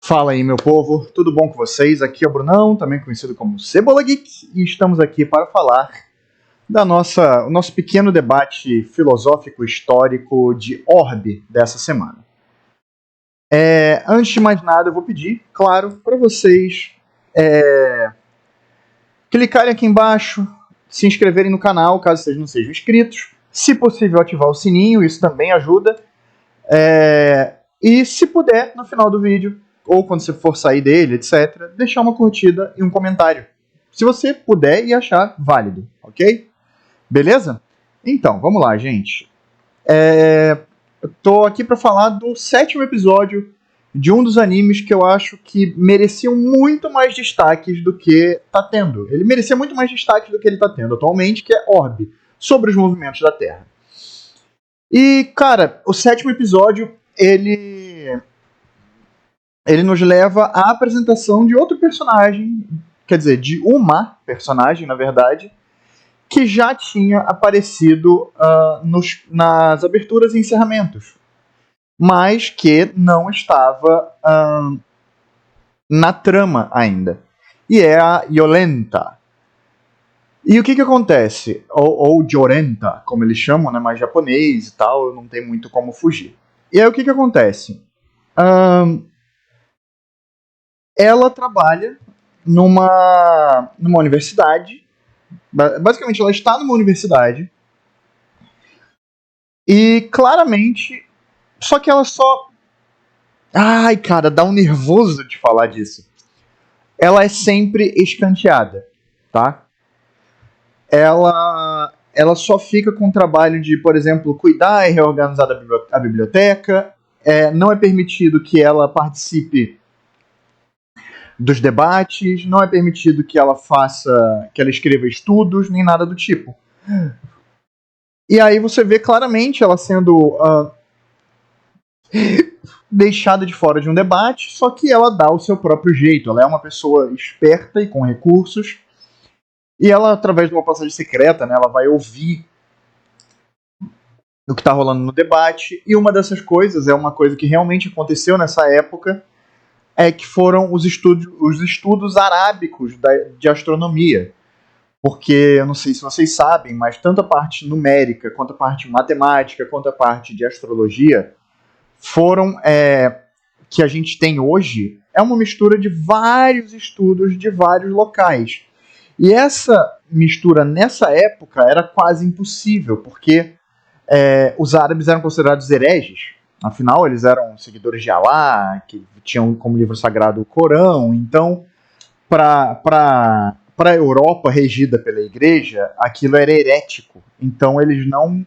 Fala aí, meu povo, tudo bom com vocês? Aqui é o Brunão, também conhecido como Cebola Geek, e estamos aqui para falar o nosso pequeno debate filosófico histórico de Orbe dessa semana. Antes de mais nada, eu vou pedir, claro, para vocês clicarem aqui embaixo, se inscreverem no canal, caso vocês não sejam inscritos, se possível ativar o sininho, isso também ajuda, e se puder, no final do vídeo, ou quando você for sair dele, etc., deixar uma curtida e um comentário. Se você puder e achar válido, ok? Beleza? Então, vamos lá, gente. Eu tô aqui para falar do 7º episódio de um dos animes que eu acho que mereciam muito mais destaques do que tá tendo. Ele merecia muito mais destaques do que ele tá tendo atualmente, que é Orbe, sobre os movimentos da Terra. E, cara, o 7º episódio, ele nos leva à apresentação de outro personagem, quer dizer, de uma personagem, na verdade, que já tinha aparecido nas aberturas e encerramentos, mas que não estava na trama ainda. E é a Yolenta. E o que acontece? Ou Jorenta, como eles chamam, né, mais japonês e tal, não tem muito como fugir. E aí o que acontece? Ela trabalha numa universidade. Basicamente, ela está numa universidade. E claramente. Só que ela só. Ai, cara, dá um nervoso de falar disso. Ela é sempre escanteada, tá? Ela só fica com o trabalho de, por exemplo, cuidar e reorganizar a biblioteca. Não é permitido que ela participe dos debates, não é permitido que ela escreva estudos, nem nada do tipo. E aí você vê claramente ela sendo deixada de fora de um debate, só que ela dá o seu próprio jeito. Ela é uma pessoa esperta e com recursos, e ela, através de uma passagem secreta, né, ela vai ouvir o que está rolando no debate, e uma dessas coisas é uma coisa que realmente aconteceu nessa época, que foram os estudos arábicos de astronomia. Porque, eu não sei se vocês sabem, mas tanto a parte numérica, quanto a parte matemática, quanto a parte de astrologia, que a gente tem hoje, é uma mistura de vários estudos de vários locais. E essa mistura, nessa época, era quase impossível, porque os árabes eram considerados hereges. Afinal, eles eram seguidores de Alá, que tinham como livro sagrado o Corão. Então, para a Europa regida pela igreja, aquilo era herético. Então, eles não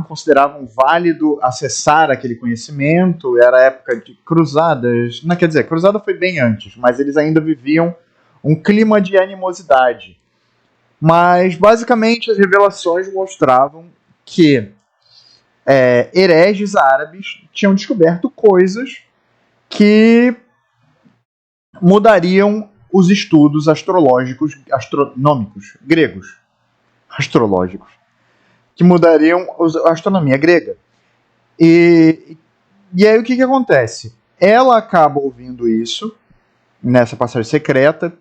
consideravam válido acessar aquele conhecimento. Era a época de cruzadas. Não, quer dizer, cruzada foi bem antes, mas eles ainda viviam um clima de animosidade. Mas, basicamente, as revelações mostravam que hereges árabes tinham descoberto coisas que mudariam os estudos astronômicos gregos. Astrológicos. Que mudariam a astronomia grega. E aí o que acontece? Ela acaba ouvindo isso nessa passagem secreta,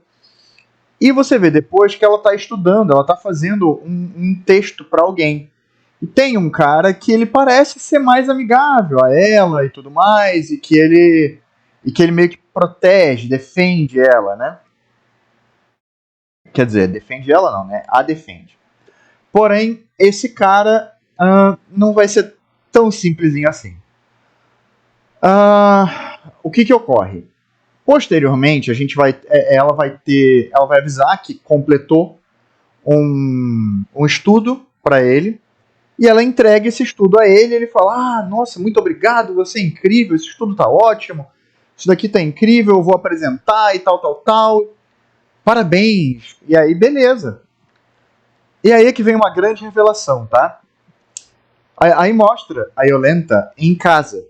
e você vê depois que ela está estudando, ela está fazendo um texto para alguém. E tem um cara que ele parece ser mais amigável a ela e tudo mais, e que ele meio que protege, defende ela, né? Quer dizer, defende ela não, né? A defende. Porém, esse cara não vai ser tão simplesinho assim. O que ocorre? Posteriormente, ela vai avisar que completou um estudo para ele, e ela entrega esse estudo a ele, e ele fala: nossa, muito obrigado, você é incrível, esse estudo tá ótimo, isso daqui tá incrível, eu vou apresentar e tal, parabéns. E aí, beleza. E aí é que vem uma grande revelação, tá? Aí mostra a Yolenta em casa,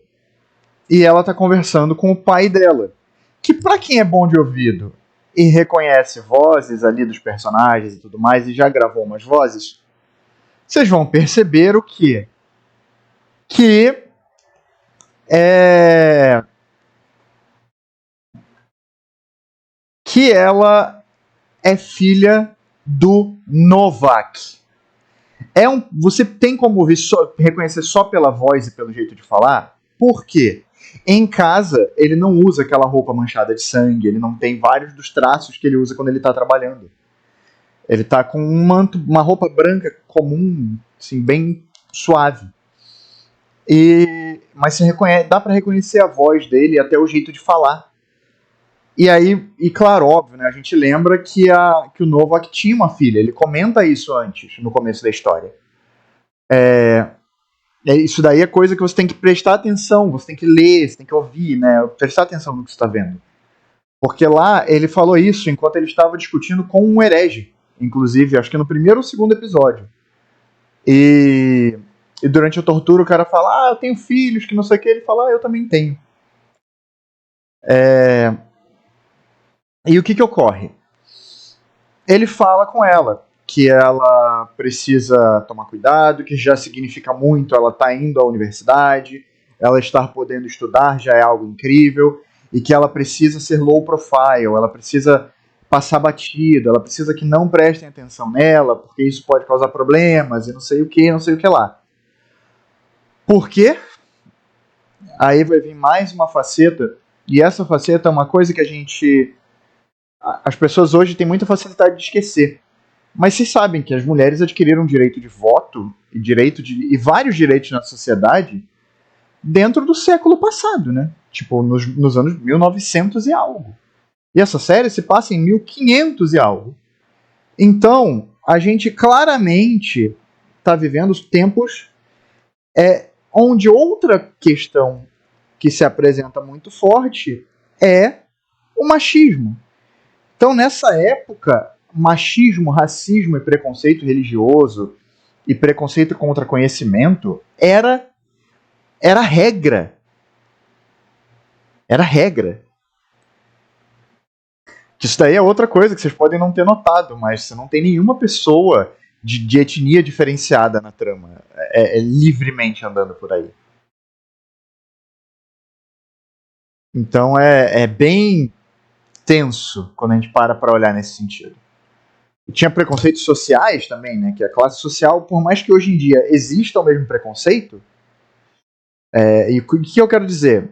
e ela tá conversando com o pai dela, que, pra quem é bom de ouvido e reconhece vozes ali dos personagens e tudo mais, e já gravou umas vozes, vocês vão perceber o quê? Que que ela é filha do Novak. Você tem como reconhecer só pela voz e pelo jeito de falar? Por quê? Em casa, ele não usa aquela roupa manchada de sangue, ele não tem vários dos traços que ele usa quando ele está trabalhando. Ele está com uma roupa branca comum, assim, bem suave. Mas dá para reconhecer a voz dele e até o jeito de falar. E aí, claro, óbvio, né, a gente lembra que o Novak tinha uma filha. Ele comenta isso antes, no começo da história. Isso daí é coisa que você tem que prestar atenção, você tem que ler, você tem que ouvir, né? Prestar atenção no que você está vendo. Porque lá ele falou isso enquanto ele estava discutindo com um herege. Inclusive, acho que no primeiro ou segundo episódio. E durante a tortura o cara fala, eu tenho filhos, que não sei o que. Ele fala, eu também tenho. E o que ocorre? Ele fala com ela que ela precisa tomar cuidado, que já significa muito ela estar indo à universidade, ela estar podendo estudar já é algo incrível, e que ela precisa ser low profile, ela precisa passar batida, ela precisa que não prestem atenção nela, porque isso pode causar problemas, e não sei o que lá. Por quê? Aí vai vir mais uma faceta, e essa faceta é uma coisa que as pessoas hoje têm muita facilidade de esquecer. Mas vocês sabem que as mulheres adquiriram direito de voto e vários direitos na sociedade dentro do século passado, né? Tipo, nos anos 1900 e algo. E essa série se passa em 1500 e algo. Então, a gente claramente está vivendo os tempos onde outra questão que se apresenta muito forte é o machismo. Então, nessa época, machismo, racismo e preconceito religioso e preconceito contra conhecimento era regra. Era regra. Isso daí é outra coisa que vocês podem não ter notado, mas você não tem nenhuma pessoa de etnia diferenciada na trama. Livremente andando por aí. Então é bem tenso quando a gente para olhar nesse sentido. E tinha preconceitos sociais também, né? Que a classe social, por mais que hoje em dia exista o mesmo preconceito, e o que eu quero dizer?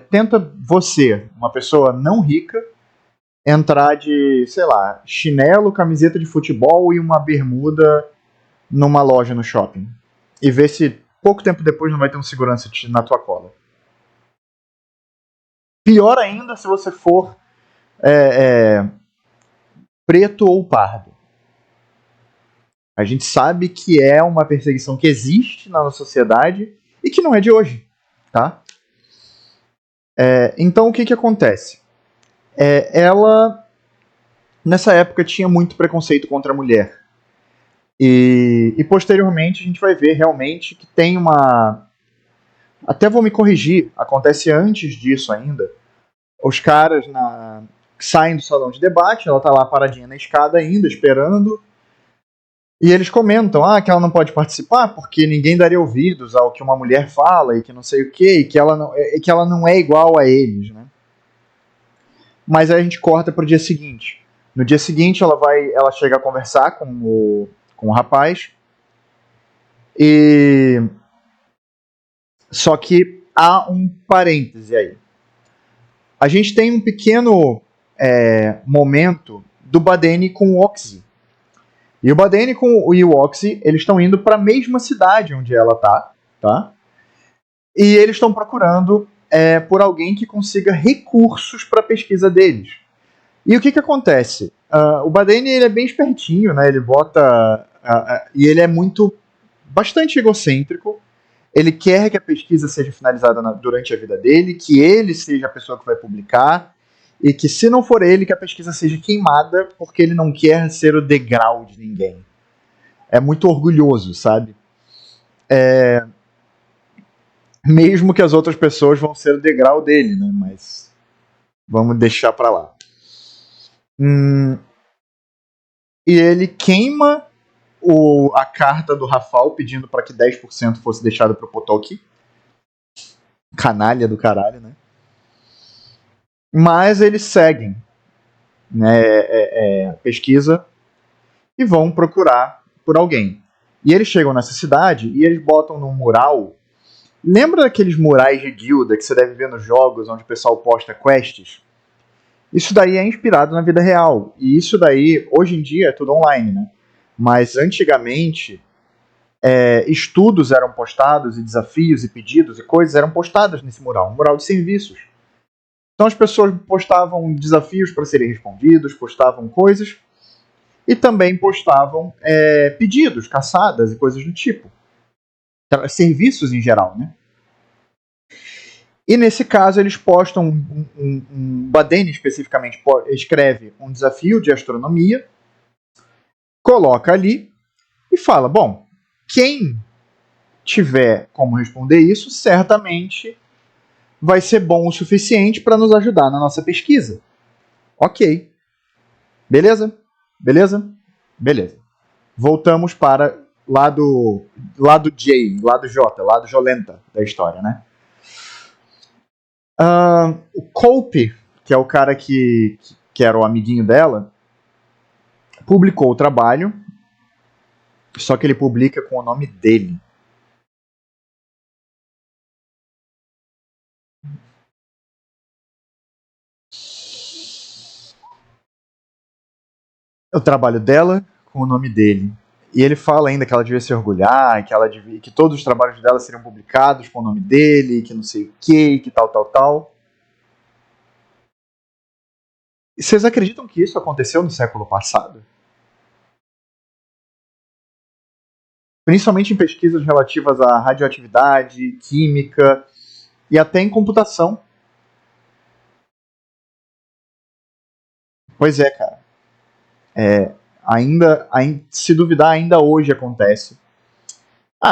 Tenta você, uma pessoa não rica, entrar de, sei lá, chinelo, camiseta de futebol e uma bermuda numa loja no shopping. E ver se pouco tempo depois não vai ter um segurança na tua cola. Pior ainda se você for preto ou pardo. A gente sabe que é uma perseguição que existe na nossa sociedade e que não é de hoje, tá? Então o que acontece? Ela, nessa época, tinha muito preconceito contra a mulher. E posteriormente a gente vai ver realmente que tem uma... Até vou me corrigir, acontece antes disso ainda. Os caras saem do salão de debate, ela tá lá paradinha na escada ainda, esperando. E eles comentam que ela não pode participar porque ninguém daria ouvidos ao que uma mulher fala e que não sei o que, e que ela não é igual a eles, né? Mas aí a gente corta pro dia seguinte. No dia seguinte ela chega a conversar com o rapaz, só que há um parêntese aí. A gente tem um pequeno momento do Badeni com o Oxy. E o Badeni e o Oxy, eles estão indo para a mesma cidade onde ela tá? E eles estão procurando por alguém que consiga recursos para a pesquisa deles. E o que acontece? O Badeni, ele é bem espertinho, né? Ele bota... e ele é bastante egocêntrico. Ele quer que a pesquisa seja finalizada durante a vida dele, que ele seja a pessoa que vai publicar, e que se não for ele, que a pesquisa seja queimada, porque ele não quer ser o degrau de ninguém. É muito orgulhoso, sabe? Mesmo que as outras pessoas vão ser o degrau dele, né? Mas vamos deixar pra lá. E ele queima a carta do Rafal pedindo para que 10% fosse deixado pro Potoki. Canalha do caralho, né? Mas eles seguem. né, pesquisa e vão procurar por alguém. E eles chegam nessa cidade e eles botam num mural. Lembra daqueles murais de guilda que você deve ver nos jogos onde o pessoal posta quests? Isso daí é inspirado na vida real. E isso daí, hoje em dia, é tudo online, né? Mas antigamente, estudos eram postados, e desafios, e pedidos, e coisas eram postadas nesse mural. Um mural de serviços. Então as pessoas postavam desafios para serem respondidos, postavam coisas, e também postavam pedidos, caçadas e coisas do tipo. Serviços em geral, né? E nesse caso eles postam um Badene especificamente escreve um desafio de astronomia, coloca ali e fala, bom, quem tiver como responder isso, certamente vai ser bom o suficiente para nos ajudar na nossa pesquisa. Ok. Beleza? Beleza? Beleza. Voltamos para lado J, lado J, lado Jolenta da história, né? O Cope, que é o cara que era o amiguinho dela, publicou o trabalho, só que ele publica com o nome dele. O trabalho dela com o nome dele. E ele fala ainda que ela devia se orgulhar, que todos os trabalhos dela seriam publicados com o nome dele, que não sei o que tal, tal, tal. E vocês acreditam que isso aconteceu no século passado? Principalmente em pesquisas relativas à radioatividade, química e até em computação. Pois é, cara. Se duvidar, ainda hoje acontece.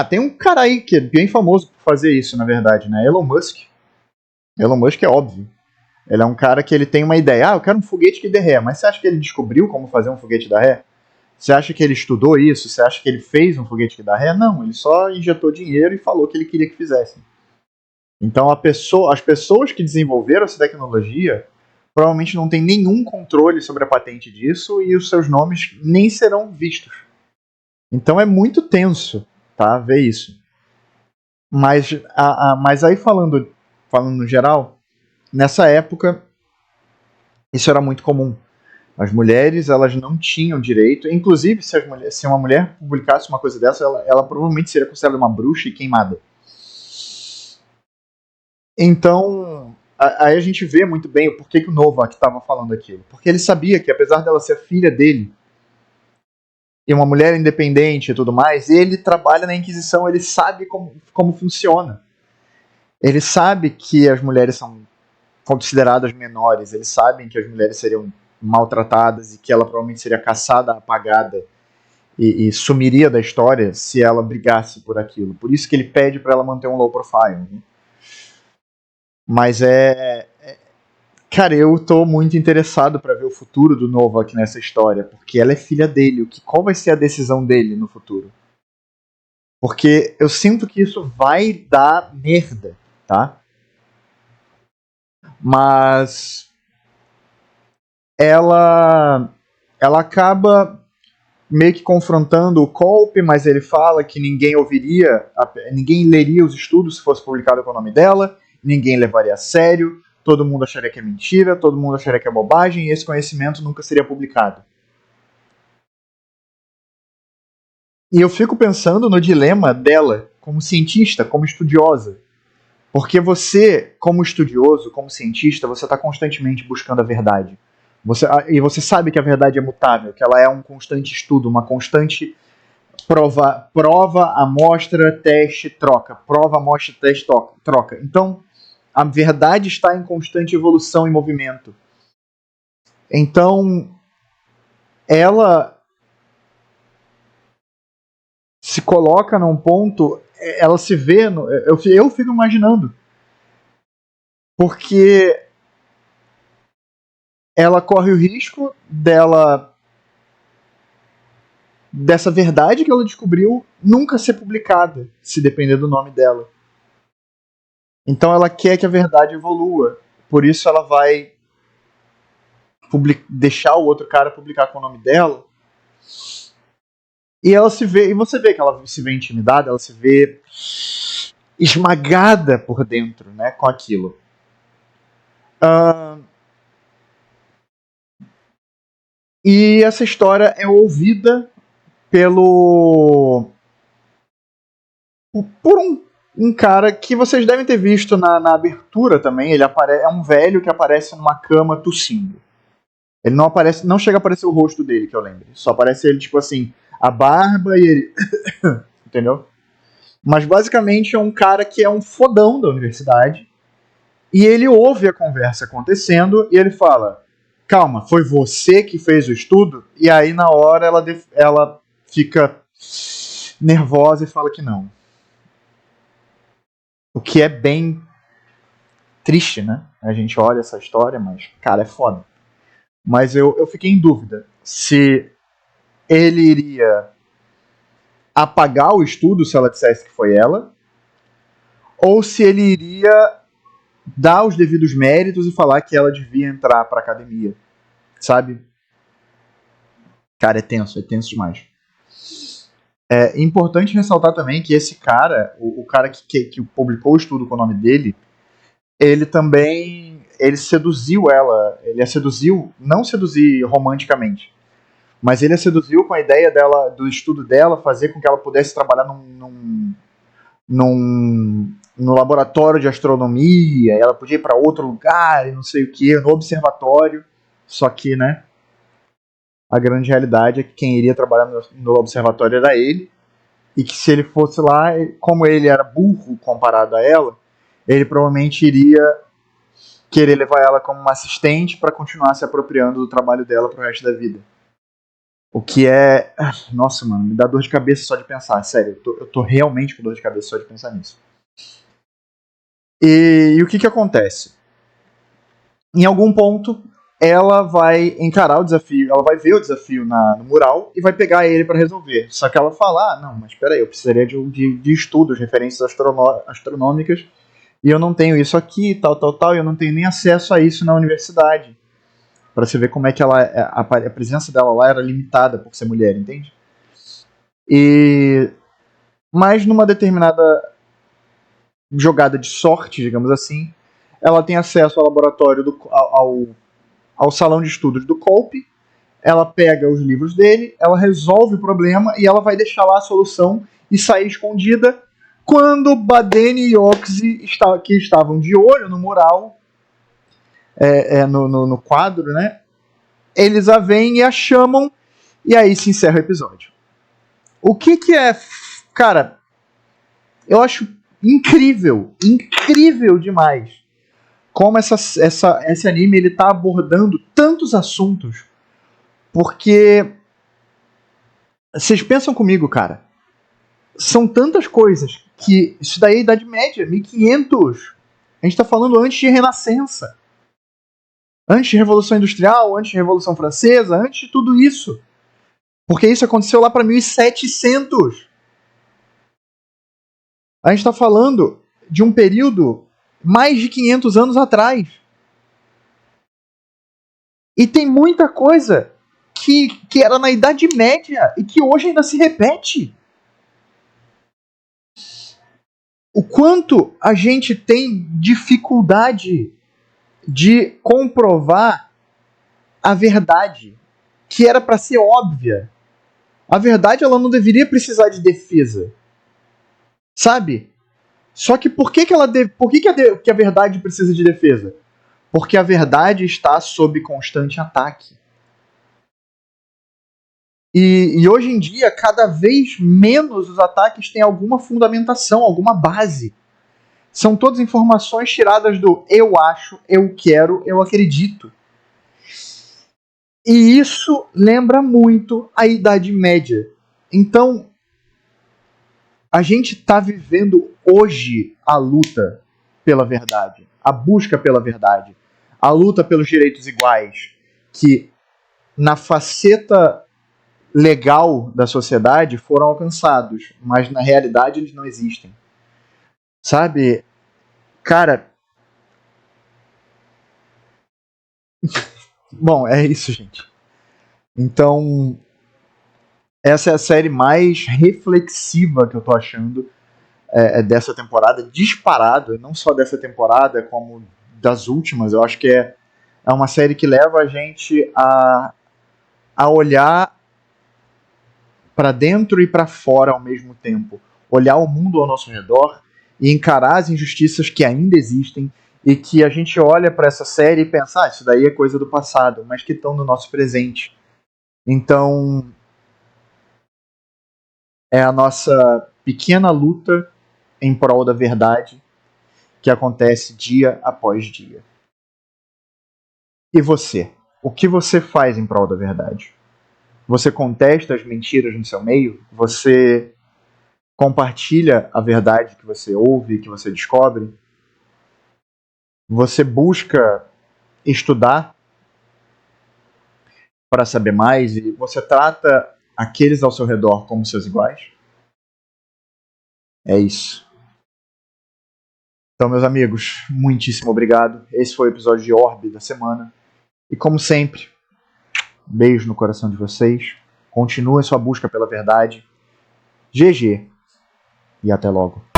Tem um cara aí que é bem famoso por fazer isso, na verdade, né? Elon Musk. Elon Musk é óbvio. Ele é um cara que ele tem uma ideia. Eu quero um foguete que dê ré. Mas você acha que ele descobriu como fazer um foguete dar ré? Você acha que ele estudou isso? Você acha que ele fez um foguete que dá ré? Não, ele só injetou dinheiro e falou que ele queria que fizessem. Então as pessoas que desenvolveram essa tecnologia provavelmente não têm nenhum controle sobre a patente disso e os seus nomes nem serão vistos. Então é muito tenso, tá, ver isso. Mas aí falando no geral, nessa época isso era muito comum. As mulheres, elas não tinham direito, inclusive se uma mulher publicasse uma coisa dessa, ela provavelmente seria considerada uma bruxa e queimada. Então, aí a gente vê muito bem o porquê que o Novak estava falando aquilo. Porque ele sabia que, apesar dela ser filha dele, e uma mulher independente e tudo mais, ele trabalha na Inquisição, ele sabe como funciona. Ele sabe que as mulheres são consideradas menores, eles sabem que as mulheres seriam maltratadas e que ela provavelmente seria caçada, apagada e sumiria da história se ela brigasse por aquilo. Por isso que ele pede para ela manter um low profile. Né? Mas cara, eu tô muito interessado para ver o futuro do Novak nessa história, porque ela é filha dele. Qual vai ser a decisão dele no futuro? Porque eu sinto que isso vai dar merda, tá? Mas ela acaba meio que confrontando o Colpe, mas ele fala que ninguém leria os estudos se fosse publicado com o nome dela, ninguém levaria a sério, todo mundo acharia que é mentira, todo mundo acharia que é bobagem, e esse conhecimento nunca seria publicado. E eu fico pensando no dilema dela, como cientista, como estudiosa. Porque você, como estudioso, como cientista, você está constantemente buscando a verdade. E você sabe que a verdade é mutável, que ela é um constante estudo, uma constante prova, amostra, teste, troca. Prova, amostra, teste, troca. Então, a verdade está em constante evolução e movimento. Então, ela se coloca num ponto, ela se vê, eu fico imaginando, porque ela corre o risco dessa verdade que ela descobriu nunca ser publicada, se depender do nome dela. Então ela quer que a verdade evolua, por isso ela vai deixar o outro cara publicar com o nome dela. E ela se vê, e você vê que ela se vê intimidada, ela se vê esmagada por dentro, né, com aquilo. E essa história é ouvida por um cara que vocês devem ter visto na abertura também. Ele é um velho que aparece numa cama tossindo. Ele não chega a aparecer o rosto dele, que eu lembro. Só aparece ele, tipo assim, a barba e ele... Entendeu? Mas basicamente é um cara que é um fodão da universidade. E ele ouve a conversa acontecendo e ele fala: calma, foi você que fez o estudo? E aí na hora ela fica nervosa e fala que não. O que é bem triste, né? A gente olha essa história, mas, cara, é foda. Mas eu fiquei em dúvida se ele iria apagar o estudo se ela dissesse que foi ela, ou se ele iria dar os devidos méritos e falar que ela devia entrar pra academia, sabe? Cara, é tenso demais. É importante ressaltar também que esse cara, o cara que publicou o estudo com o nome dele, ele seduziu ela. Ele a seduziu, não seduzir romanticamente, mas ele a seduziu com a ideia dela, do estudo dela, fazer com que ela pudesse trabalhar no laboratório de astronomia. Ela podia ir para outro lugar e não sei o que, no observatório. Só que, né, a grande realidade é que quem iria trabalhar no observatório era ele, e que se ele fosse lá, como ele era burro comparado a ela, ele provavelmente iria querer levar ela como uma assistente para continuar se apropriando do trabalho dela pro resto da vida. O que é... Nossa, mano, me dá dor de cabeça só de pensar. Sério, eu tô realmente com dor de cabeça só de pensar nisso. E o que acontece? Em algum ponto, ela vai encarar o desafio, ela vai ver o desafio no mural e vai pegar ele para resolver. Só que ela fala: não, mas peraí, eu precisaria de estudos, referências astronômicas, e eu não tenho isso aqui, tal, e eu não tenho nem acesso a isso na universidade. Pra você ver como é que a presença dela lá era limitada por ser mulher, entende? Mas numa determinada jogada de sorte, digamos assim, ela tem acesso ao laboratório, ao salão de estudos do Kolpe. Ela pega os livros dele, ela resolve o problema e ela vai deixar lá a solução e sair escondida. Quando Badene e Oxy, que estavam de olho no mural, no quadro, né, eles a veem e a chamam, e aí se encerra o episódio. O que é... Cara, eu acho incrível demais como esse anime ele tá abordando tantos assuntos, porque vocês pensam comigo, cara, são tantas coisas que isso daí é Idade Média, 1500, a gente tá falando antes de Renascença, antes de Revolução Industrial, antes de Revolução Francesa, antes de tudo isso, porque isso aconteceu lá para 1700. A gente está falando de um período mais de 500 anos atrás. E tem muita coisa que era na Idade Média e que hoje ainda se repete. O quanto a gente tem dificuldade de comprovar a verdade, que era para ser óbvia. A verdade ela não deveria precisar de defesa. Sabe? Só que por que a verdade precisa de defesa? Porque a verdade está sob constante ataque. E hoje em dia, cada vez menos os ataques têm alguma fundamentação, alguma base. São todas informações tiradas do eu acho, eu quero, eu acredito. E isso lembra muito a Idade Média. Então, a gente está vivendo hoje a luta pela verdade, a busca pela verdade, a luta pelos direitos iguais, que na faceta legal da sociedade foram alcançados, mas na realidade eles não existem. Sabe? Cara, Bom, é isso, gente. Então, essa é a série mais reflexiva que eu tô achando dessa temporada, disparado, e não só dessa temporada, como das últimas. Eu acho que é uma série que leva a gente a olhar para dentro e para fora ao mesmo tempo. Olhar o mundo ao nosso redor e encarar as injustiças que ainda existem e que a gente olha para essa série e pensa, isso daí é coisa do passado, mas que estão no nosso presente. Então, é a nossa pequena luta em prol da verdade que acontece dia após dia. E você? O que você faz em prol da verdade? Você contesta as mentiras no seu meio? Você compartilha a verdade que você ouve, que você descobre? Você busca estudar para saber mais e você trata aqueles ao seu redor como seus iguais? É isso. Então, meus amigos, muitíssimo obrigado. Esse foi o episódio de Orbe da semana. E como sempre, beijo no coração de vocês. Continuem sua busca pela verdade. GG e até logo.